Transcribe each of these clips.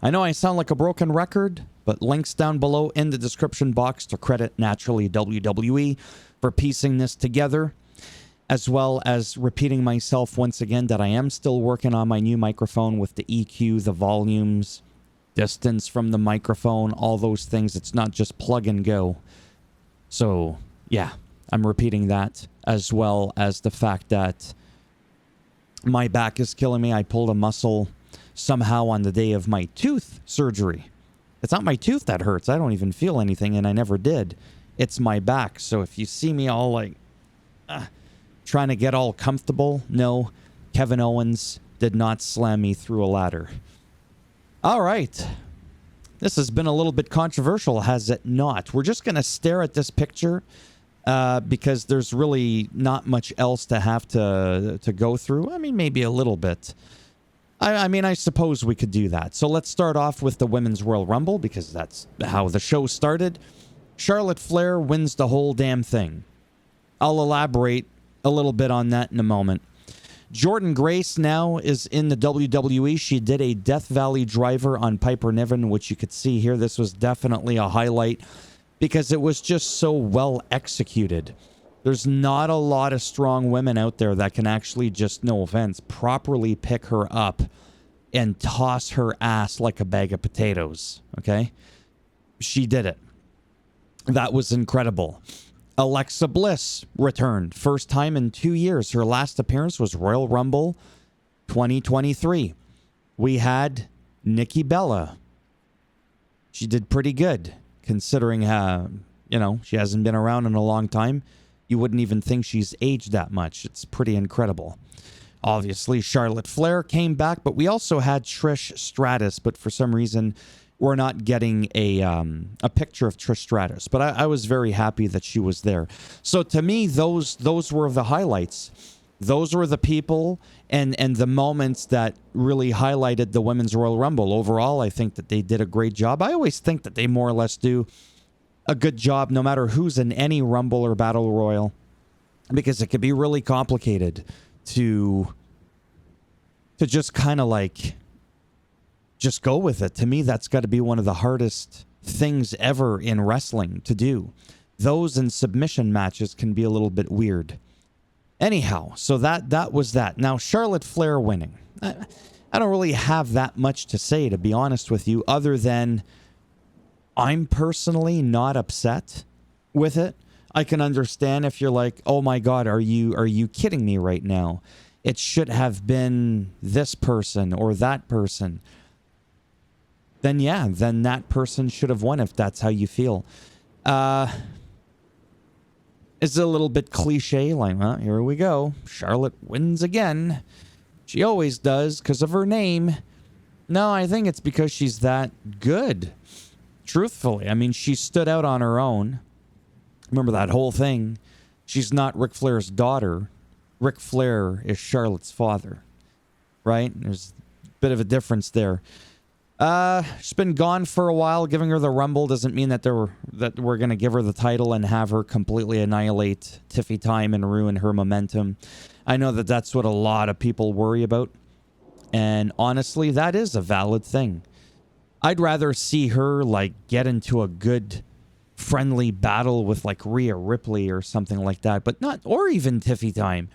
I know I sound like a broken record, but links down below in the description box to credit naturally WWE for piecing this together, as well as repeating myself once again that I am still working on my new microphone with the EQ, the volumes, distance from the microphone, all those things. It's not just plug and go. So, yeah, I'm repeating that, as well as the fact that my back is killing me. I pulled a muscle somehow on the day of my tooth surgery. It's not my tooth that hurts. I don't even feel anything, and I never did. It's my back. So if you see me all like trying to get all comfortable, no, Kevin Owens did not slam me through a ladder. All right. This has been a little bit controversial, has it not? We're just going to stare at this picture because there's really not much else to have to go through. I mean, maybe a little bit. I mean, I suppose we could do that. So let's start off with the Women's Royal Rumble because that's how the show started. Charlotte Flair wins the whole damn thing. I'll elaborate a little bit on that in a moment. Jordynne Grace now is in the WWE. She did a Death Valley driver on Piper Niven, which you could see here. This was definitely a highlight because it was just so well executed. There's not a lot of strong women out there that can actually, just no offense, properly pick her up and toss her ass like a bag of potatoes. Okay? She did it. That was incredible. Alexa Bliss returned. First time in 2 years. Her last appearance was Royal Rumble 2023. We had Nikki Bella. She did pretty good considering she hasn't been around in a long time. You wouldn't even think she's aged that much. It's pretty incredible. Obviously, Charlotte Flair came back, but we also had Trish Stratus, but for some reason we're not getting a picture of Trish Stratus, but I was very happy that she was there. So to me, those were the highlights. Those were the people and the moments that really highlighted the Women's Royal Rumble. Overall, I think that they did a great job. I always think that they more or less do a good job no matter who's in any Rumble or Battle Royal, because it could be really complicated to just kind of like just go with it. To me, that's got to be one of the hardest things ever in wrestling to do. Those in submission matches can be a little bit weird. Anyhow, so that was that. Now, Charlotte Flair winning. I don't really have that much to say, to be honest with you, other than I'm personally not upset with it. I can understand if you're like, oh my God, are you kidding me right now? It should have been this person or that person. Then yeah, then that person should have won if that's how you feel. It's a little bit cliche, like, well, here we go. Charlotte wins again. She always does because of her name. No, I think it's because she's that good. Truthfully, I mean, she stood out on her own. Remember that whole thing. She's not Ric Flair's daughter. Ric Flair is Charlotte's father. Right? There's a bit of a difference there. She's been gone for a while. Giving her the Rumble doesn't mean that we're going to give her the title and have her completely annihilate Tiffy Time and ruin her momentum. I know that that's what a lot of people worry about. And honestly, that is a valid thing. I'd rather see her like get into a good friendly battle with like Rhea Ripley or something like that, but not, or even Tiffy Time,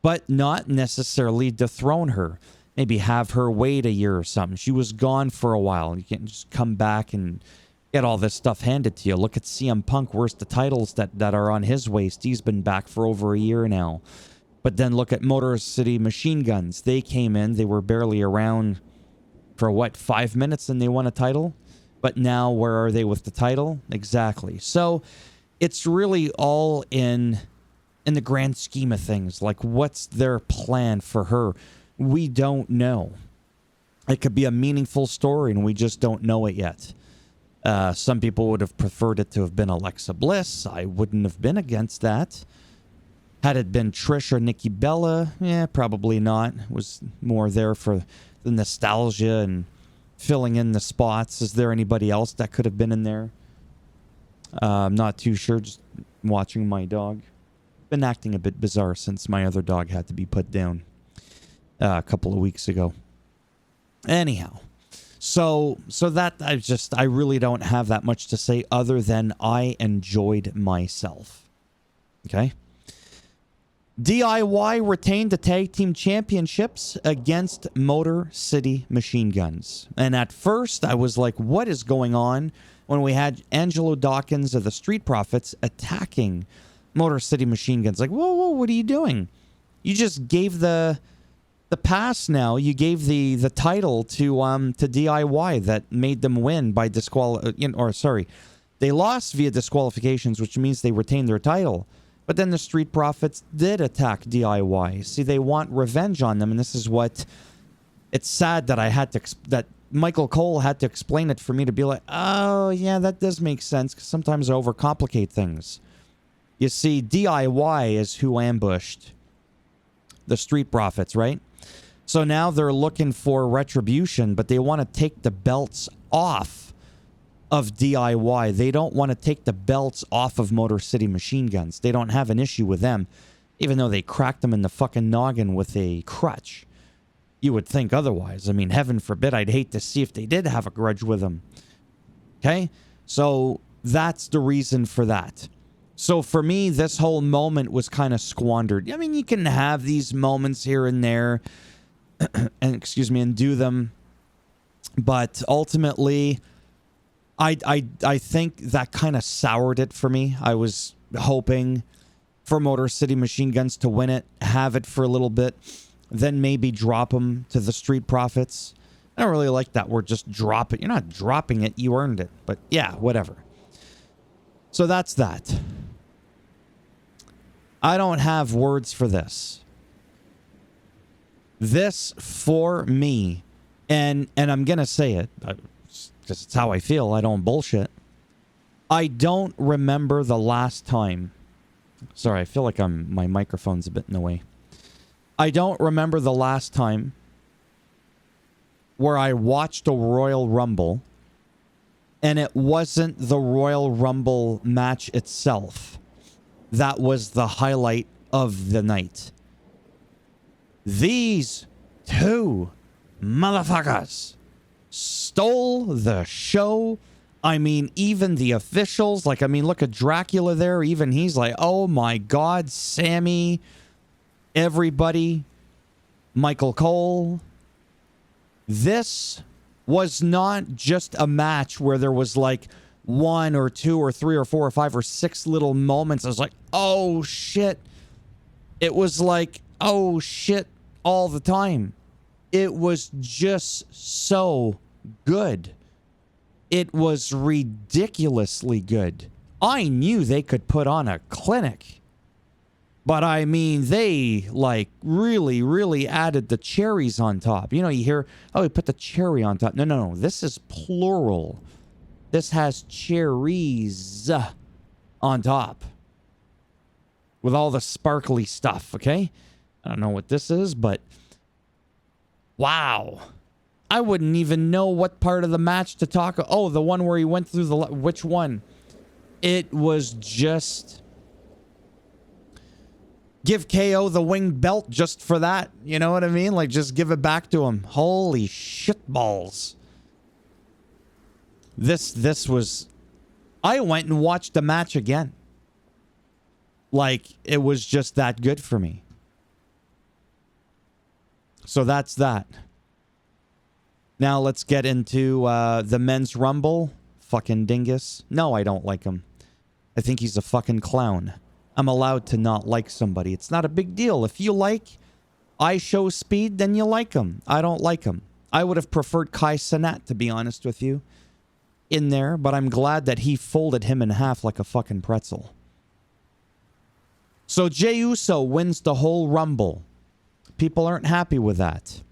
but not necessarily dethrone her. Maybe have her wait a year or something. She was gone for a while. You can't just come back and get all this stuff handed to you. Look at CM Punk. Where's the titles that are on his waist? He's been back for over a year now. But then look at Motor City Machine Guns. They came in. They were barely around for, 5 minutes and they won a title? But now where are they with the title? Exactly. So it's really all in the grand scheme of things. Like, what's their plan for her? We don't know. It could be a meaningful story and we just don't know it yet. Some people would have preferred it to have been Alexa Bliss. I wouldn't have been against that. Had it been Trish or Nikki Bella, probably not. It was more there for the nostalgia and filling in the spots. Is there anybody else that could have been in there? I'm not too sure. Just watching my dog. Been acting a bit bizarre since my other dog had to be put down a couple of weeks ago. Anyhow, So that I really don't have that much to say other than I enjoyed myself. Okay. DIY retained the tag team championships against Motor City Machine Guns. And at first I was like, what is going on, when we had Angelo Dawkins of the Street Profits attacking Motor City Machine Guns? Like, whoa, what are you doing? You just gave the pass now. You gave the title to DIY that made them win by they lost via disqualifications, which means they retained their title. But then the Street Profits did attack DIY. See, they want revenge on them, and this is what... It's sad that that Michael Cole had to explain it for me to be like, oh, yeah, that does make sense, because sometimes I overcomplicate things. You see, DIY is who ambushed the Street Profits, right? So now they're looking for retribution, but they want to take the belts off of DIY. They don't want to take the belts off of Motor City Machine Guns. They don't have an issue with them, even though they cracked them in the fucking noggin with a crutch. You would think otherwise. I mean, heaven forbid, I'd hate to see if they did have a grudge with them. Okay? So that's the reason for that. So for me, this whole moment was kind of squandered. I mean, you can have these moments here and there, and do them. But ultimately, I think that kind of soured it for me. I was hoping for Motor City Machine Guns to win it, have it for a little bit, then maybe drop them to the Street Profits. I don't really like that word, just drop it. You're not dropping it, you earned it. But yeah, whatever. So that's that. I don't have words for this. This, for me, and I'm going to say it, because it's how I feel. I don't bullshit. I don't remember the last time. Sorry, I feel like my microphone's a bit in the way. I don't remember the last time where I watched a Royal Rumble and it wasn't the Royal Rumble match itself that was the highlight of the night. These two motherfuckers stole the show. I mean, even the officials, like, I mean, look at Dracula there. Even he's like, oh my God, Sammy, everybody, Michael Cole. This was not just a match where there was like 1 or 2 or 3 or 4 or 5 or 6 little moments. I was like, oh shit. It was like, oh shit, all the time. It was just so good. It was ridiculously good. I knew they could put on a clinic. But I mean, they like really, really added the cherries on top. You know, you hear, oh, we put the cherry on top. No. This is plural. This has cherries on top with all the sparkly stuff, okay? I don't know what this is, but wow. I wouldn't even know what part of the match to talk. Oh, the one where he went through the... Which one? It was just... Give KO the winged belt just for that. You know what I mean? Like, just give it back to him. Holy shit balls. This was... I went and watched the match again. Like, it was just that good for me. So that's that. Now let's get into the men's rumble. Fucking dingus. No, I don't like him. I think he's a fucking clown. I'm allowed to not like somebody. It's not a big deal. If you like I Show Speed, then you like him. I don't like him. I would have preferred Kai Cenat, to be honest with you, in there, but I'm glad that he folded him in half like a fucking pretzel. So Jey Uso wins the whole rumble. People aren't happy with that.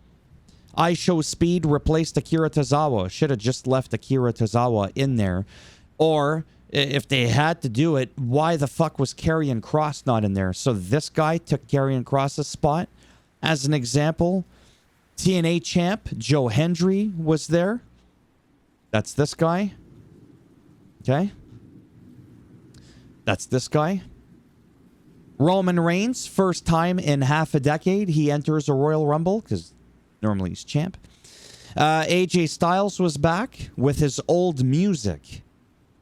I Show Speed replaced Akira Tozawa. Should have just left Akira Tozawa in there. Or, if they had to do it, why the fuck was Karrion Kross not in there? So this guy took Karrion Kross's spot. As an example, TNA champ Joe Hendry was there. That's this guy. Okay. That's this guy. Roman Reigns, first time in half a decade, he enters a Royal Rumble, because normally he's champ. AJ Styles was back with his old music,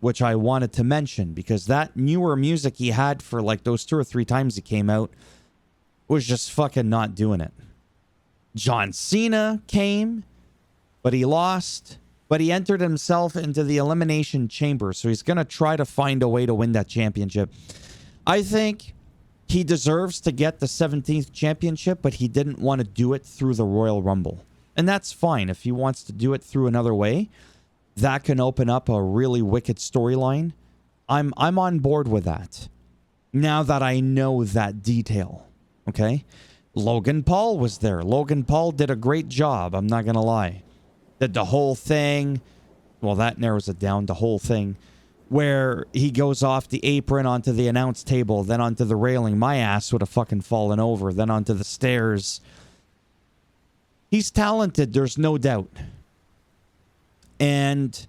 which I wanted to mention because that newer music he had for like those 2 or 3 times he came out was just fucking not doing it. John Cena came, but he lost. But he entered himself into the Elimination Chamber, so he's going to try to find a way to win that championship. I think he deserves to get the 17th championship, but he didn't want to do it through the Royal Rumble. And that's fine. If he wants to do it through another way, that can open up a really wicked storyline. I'm on board with that. Now that I know that detail, okay? Logan Paul was there. Logan Paul did a great job, I'm not going to lie. Did the whole thing. Well, that narrows it down, the whole thing. Where he goes off the apron onto the announce table, then onto the railing. My ass would have fucking fallen over. Then onto the stairs. He's talented, there's no doubt. And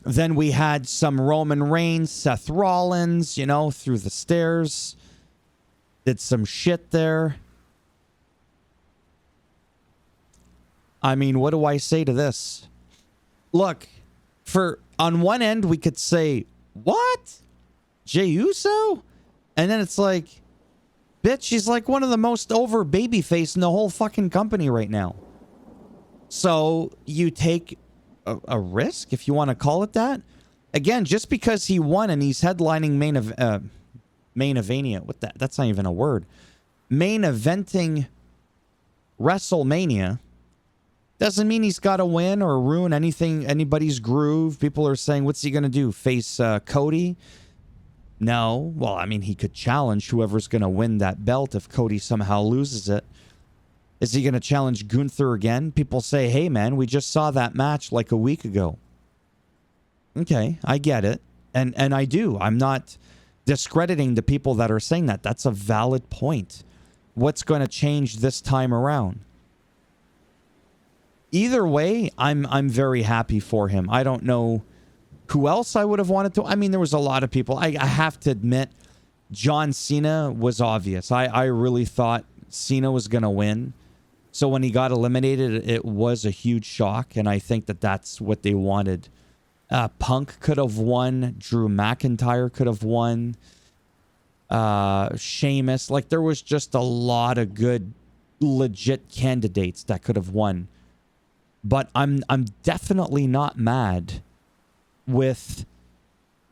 then we had some Roman Reigns, Seth Rollins, you know, through the stairs. Did some shit there. I mean, what do I say to this? Look, on one end, we could say, what? Jey Uso? And then it's like, bitch, she's like one of the most over babyface in the whole fucking company right now. So you take a risk, if you want to call it that. Again, just because he won and he's headlining main evania. What that? That's not even a word. Main eventing WrestleMania doesn't mean he's got to win or ruin anybody's groove. People are saying, what's he going to do? Face Cody? No. Well, I mean, he could challenge whoever's going to win that belt if Cody somehow loses it. Is he going to challenge Gunther again? People say, hey, man, we just saw that match like a week ago. Okay, I get it. And I do. I'm not discrediting the people that are saying that. That's a valid point. What's going to change this time around? Either way, I'm very happy for him. I don't know who else I would have wanted to. I mean, there was a lot of people. I have to admit, John Cena was obvious. I really thought Cena was going to win. So when he got eliminated, it was a huge shock. And I think that that's what they wanted. Punk could have won. Drew McIntyre could have won. Sheamus. Like, there was just a lot of good, legit candidates that could have won. But I'm definitely not mad with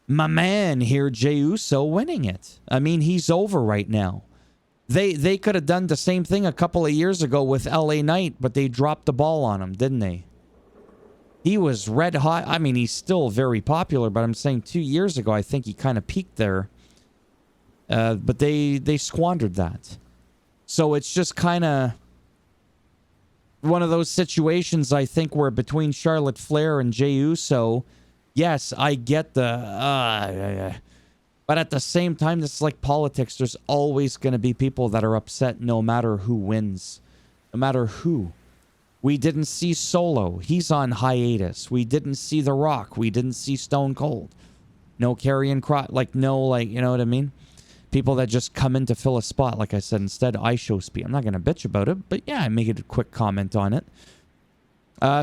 my man here, Jey Uso, winning it. I mean, he's over right now. They could have done the same thing a couple of years ago with LA Knight, but they dropped the ball on him, didn't they? He was red hot. I mean, he's still very popular, but I'm saying 2 years ago, I think he kind of peaked there. But they squandered that. So it's just kind of one of those situations, I think, where between Charlotte Flair and Jey Uso, yes, I get the... but at the same time, this is like politics. There's always going to be people that are upset no matter who wins. No matter who. We didn't see Solo. He's on hiatus. We didn't see The Rock. We didn't see Stone Cold. No Karrion Kross. Like, no, like, you know what I mean? People that just come in to fill a spot. Like I said, instead, I show speed. I'm not going to bitch about it, but yeah, I make it a quick comment on it.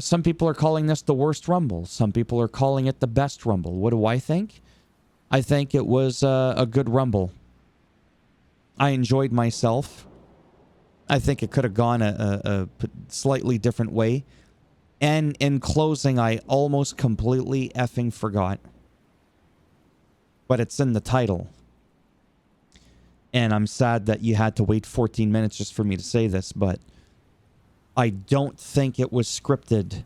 Some people are calling this the worst Rumble. Some people are calling it the best Rumble. What do I think? I think it was a good Rumble. I enjoyed myself. I think it could have gone a slightly different way. And in closing, I almost completely effing forgot. But it's in the title. And I'm sad that you had to wait 14 minutes just for me to say this, but I don't think it was scripted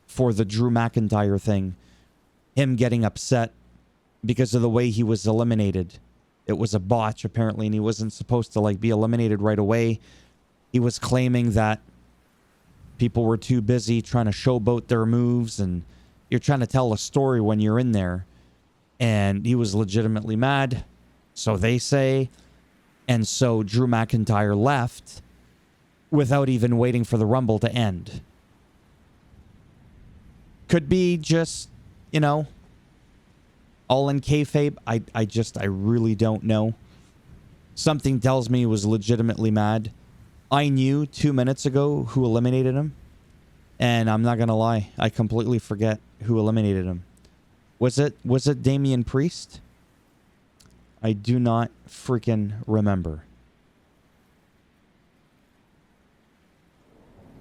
for the Drew McIntyre thing. Him getting upset because of the way he was eliminated. It was a botch, apparently, and he wasn't supposed to, like, be eliminated right away. He was claiming that people were too busy trying to showboat their moves, and you're trying to tell a story when you're in there. And he was legitimately mad, so they say. And so Drew McIntyre left without even waiting for the Rumble to end. Could be just, you know, all in kayfabe. I really don't know. Something tells me he was legitimately mad. I knew 2 minutes ago who eliminated him. And I'm not going to lie, I completely forget who eliminated him. Was it Damian Priest? I do not freaking remember.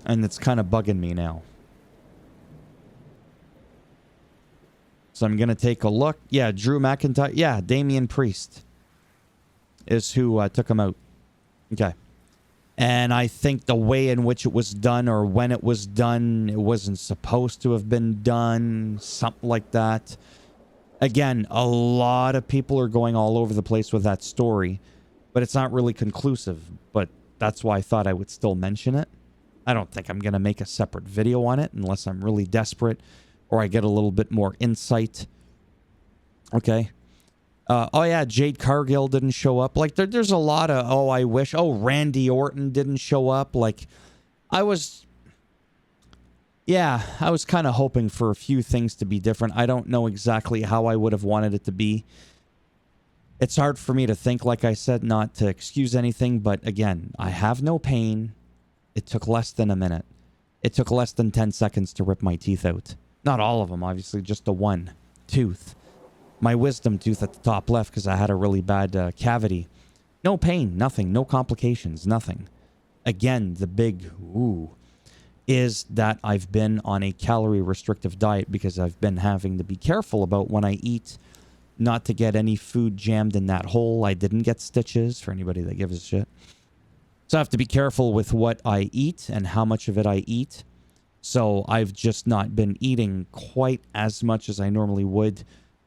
And it's kind of bugging me now. So I'm going to take a look. Yeah, Drew McIntyre. Yeah, Damian Priest is who took him out. Okay. And I think the way in which it was done, or when it was done, it wasn't supposed to have been done. Something like that. Again, a lot of people are going all over the place with that story, but it's not really conclusive. But that's why I thought I would still mention it. I don't think I'm going to make a separate video on it unless I'm really desperate or I get a little bit more insight. Okay. Oh, yeah, Jade Cargill didn't show up. Like, there's a lot of, oh, I wish. Oh, Randy Orton didn't show up. Like, I was kind of hoping for a few things to be different. I don't know exactly how I would have wanted it to be. It's hard for me to think, like I said, not to excuse anything. But again, I have no pain. It took less than a minute. It took less than 10 seconds to rip my teeth out. Not all of them, obviously, just the one tooth. My wisdom tooth at the top left because I had a really bad cavity. No pain, nothing, no complications, nothing. Again, the big ooh is that I've been on a calorie restrictive diet because I've been having to be careful about when I eat, not to get any food jammed in that hole. I didn't get stitches, for anybody that gives a shit. So I have to be careful with what I eat and how much of it I eat. So I've just not been eating quite as much as I normally would.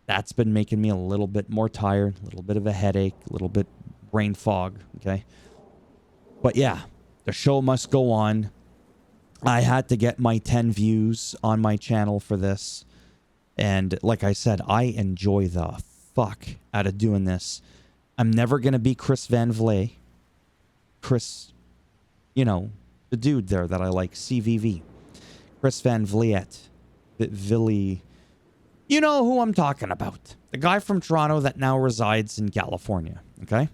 That's been making me a little bit more tired, a little bit of a headache, a little bit brain fog, okay? But yeah, the show must go on. I had to get my 10 views on my channel for this. And like I said, I enjoy the fuck out of doing this. I'm never going to be Chris Van Vliet. Chris, you know, the dude there that I like, CVV. Chris Van Vliet. Villy. You know who I'm talking about. The guy from Toronto that now resides in California, okay?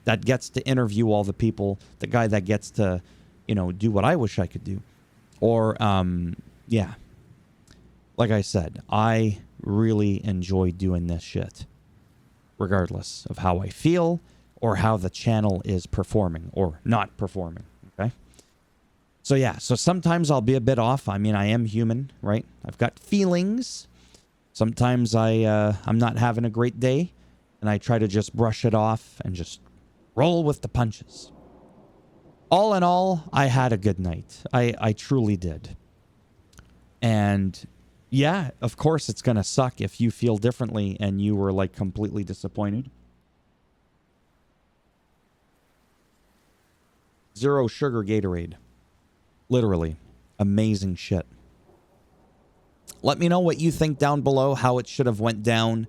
That gets to interview all the people. The guy that gets to, you know, do what I wish I could do. Or, yeah. Like I said, I really enjoy doing this shit. Regardless of how I feel or how the channel is performing or not performing, okay? So, yeah. So, sometimes I'll be a bit off. I mean, I am human, right? I've got feelings. Sometimes I'm not having a great day, and I try to just brush it off and just roll with the punches. All in all, I had a good night. I truly did. And yeah, of course it's going to suck if you feel differently and you were like completely disappointed. Zero sugar Gatorade. Literally. Amazing shit. Let me know what you think down below, how it should have went down.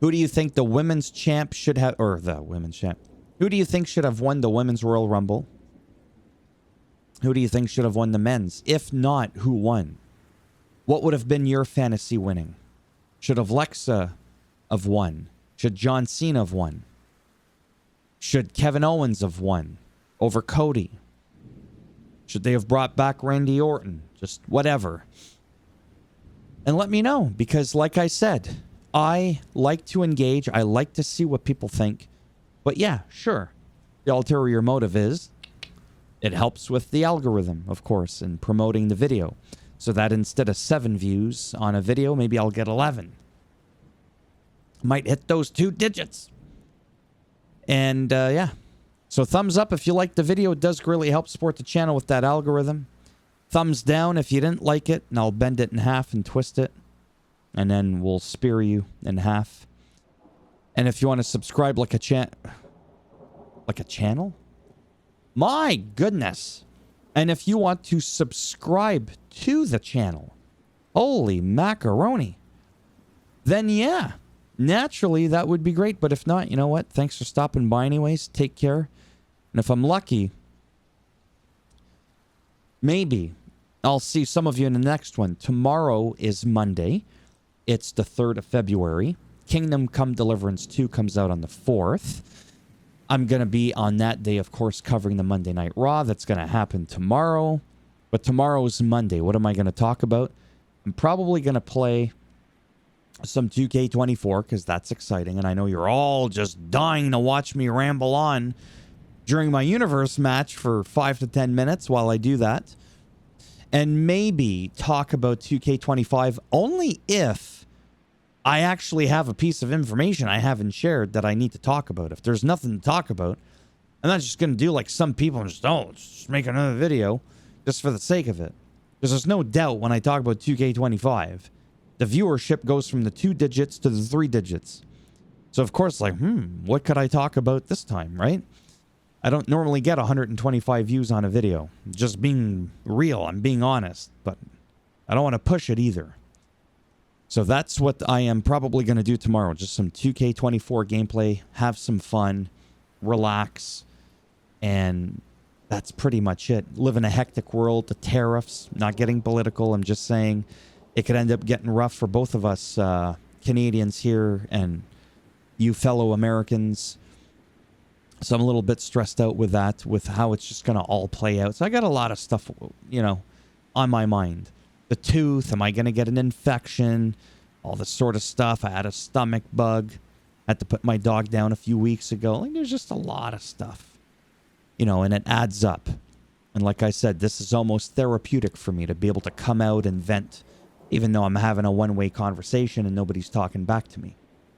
Who do you think the women's champ should have, or the women's champ? Who do you think should have won the women's Royal Rumble? Who do you think should have won the men's? If not, who won? What would have been your fantasy winning? Should Alexa have won? Should John Cena have won? Should Kevin Owens have won over Cody? Should they have brought back Randy Orton? Just whatever. And let me know, because like I said, I like to engage. I like to see what people think. But yeah, sure. The ulterior motive is it helps with the algorithm, of course, in promoting the video. So that instead of 7 views on a video, maybe I'll get 11. Might hit those 2 digits. And yeah. So thumbs up if you liked the video. It does greatly help support the channel with that algorithm. Thumbs down if you didn't like it, and I'll bend it in half and twist it. And then we'll spear you in half. And if you want to subscribe like a channel? My goodness. And if you want to subscribe to the channel, holy macaroni, then yeah, naturally that would be great. But if not, you know what? Thanks for stopping by anyways. Take care. And if I'm lucky, maybe I'll see some of you in the next one. Tomorrow is Monday. It's the 3rd of February. Kingdom Come Deliverance 2 comes out on the 4th. I'm going to be on that day, of course, covering the Monday Night Raw. That's going to happen tomorrow. But tomorrow's Monday. What am I going to talk about? I'm probably going to play some 2K24 because that's exciting. And I know you're all just dying to watch me ramble on during my universe match for 5 to 10 minutes while I do that. And maybe talk about 2K25 only if I actually have a piece of information I haven't shared that I need to talk about. If there's nothing to talk about, I'm not just going to do like some people and just, oh, let's just make another video just for the sake of it. Because there's no doubt when I talk about 2K25, the viewership goes from the 2 digits to the 3 digits. So, of course, like, what could I talk about this time, right? I don't normally get 125 views on a video. Just being real, I'm being honest. But I don't want to push it either. So that's what I am probably going to do tomorrow. Just some 2K24 gameplay, have some fun, relax, and that's pretty much it. Live in a hectic world, the tariffs, not getting political. I'm just saying it could end up getting rough for both of us Canadians here and you fellow Americans. So I'm a little bit stressed out with that, with how it's just going to all play out. So I got a lot of stuff, on my mind. The tooth, am I going to get an infection? All this sort of stuff. I had a stomach bug. Had to put my dog down a few weeks ago. Like, there's just a lot of stuff, and it adds up. And like I said, this is almost therapeutic for me to be able to come out and vent, even though I'm having a one-way conversation and nobody's talking back to me.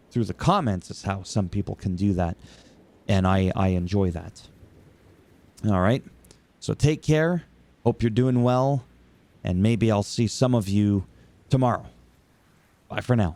Through the comments is how some people can do that. And I enjoy that. All right. So take care. Hope you're doing well. And maybe I'll see some of you tomorrow. Bye for now.